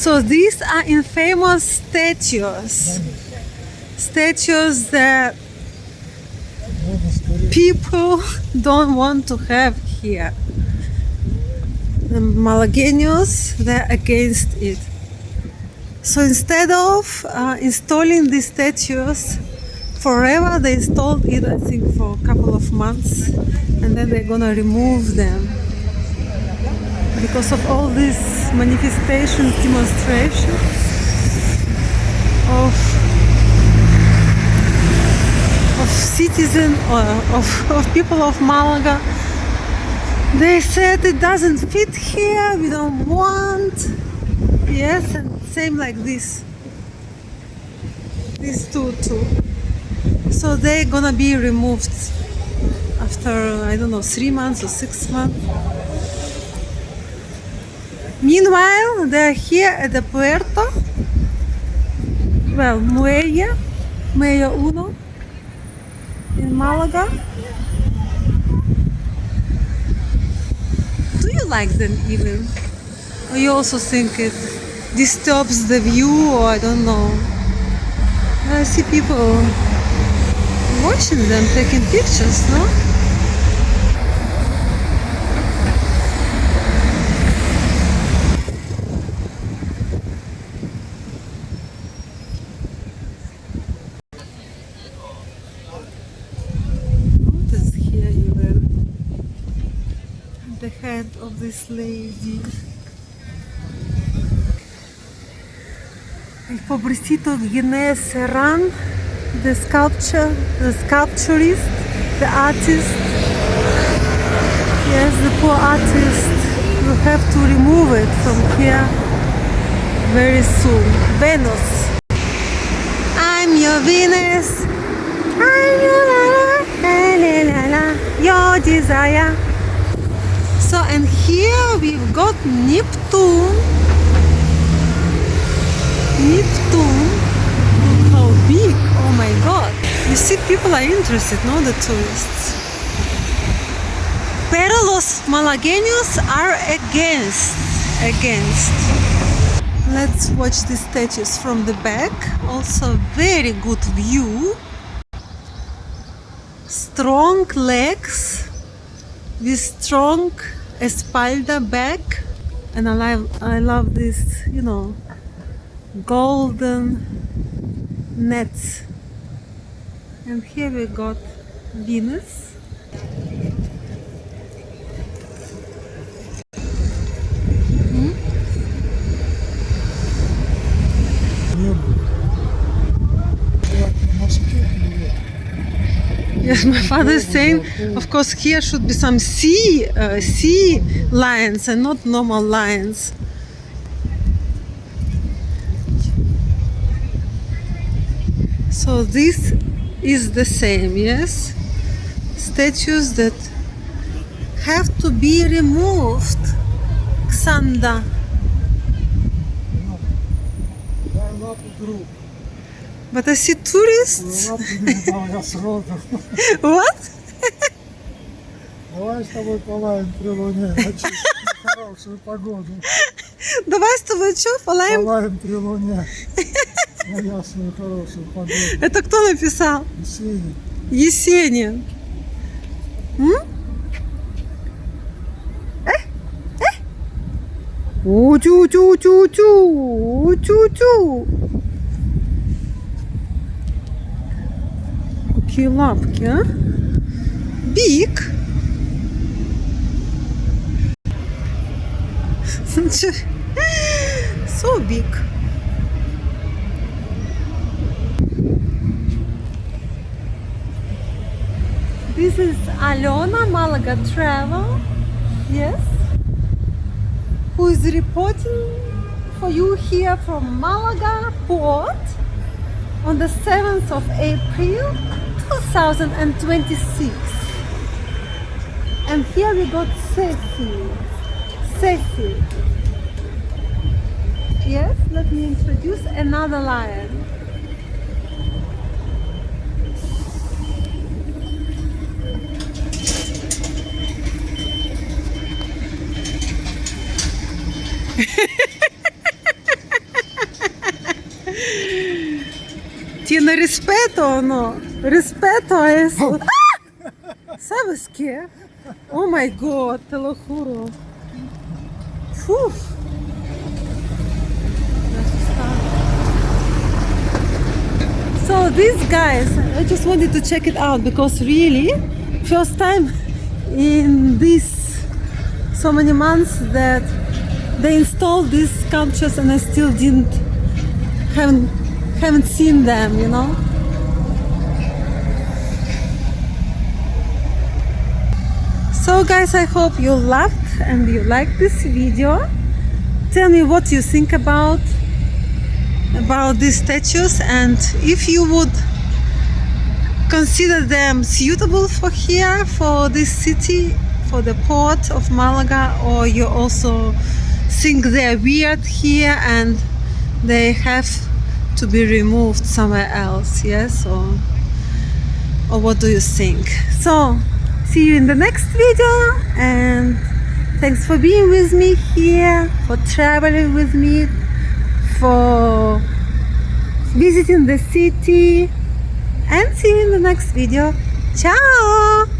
So these are infamous statues. Statues that people don't want to have here. The Malagueños, they're against it. So instead of installing these statues forever, they installed it, I think, for a couple of months, and then they're gonna remove them because of all these manifestations, demonstrations of citizens of people of Malaga. They said it doesn't fit here, we don't want. Yes, and same like this. These two too. So they're gonna be removed after, I don't know, 3 months or 6 months. Meanwhile, they're here at the Puerto, well, Muelle Uno in Malaga. Do you like them even? Or you also think it disturbs the view, or I don't know? I see people watching them, taking pictures, no? What is here even? The head of this lady. El pobrecito Ginés Serrán, the sculpturist, the artist. Yes, the poor artist will have to remove it from here very soon. Venus. I'm your Venus. I'm your your desire. So, and here we've got Neptune. Neptune, look how big, oh my god. You see, people are interested, no, the tourists. Pero los malagueños are against. Let's watch the statues from the back. Also very good view. Strong legs with strong espalda back. And I love this, you know, golden nets. And here we got Venus. Yes, my father is saying, of course, here should be some sea lions and not normal lions. So this is the same, yes? Statues that have to be removed. Xanda. But I see tourists. What? Давай с тобой полаем при луне, хорошую погоду. Давай с тобой что, полаем? Полаем при луне. На ясную хорошую погоду. Это кто написал? Есенин. Есенин. У-тю-тю-тю-тю. Какие лапки, а? Big. So big. This is Alona, Malaga Travel, yes, who is reporting for you here from Malaga Port on the 7th of April 2026. And here we got Cecil. Yes, let me introduce another lion. ¿Tiene respeto o no? Respeto a eso. ¡Ah! ¿Sabes qué? Oh my god, te lo juro. Uf. So these guys, I just wanted to check it out because really, first time in these so many months that they installed these sculptures and I still haven't seen them, you know. So guys, I hope you loved and you liked this video. Tell me what you think about these statues and if you would consider them suitable for here, for this city, for the port of Malaga, or you also think they're weird here and they have to be removed somewhere else, yes, or what do you think? So see you in the next video and thanks for being with me here, for traveling with me, for visiting the city, and see you in the next video. Ciao!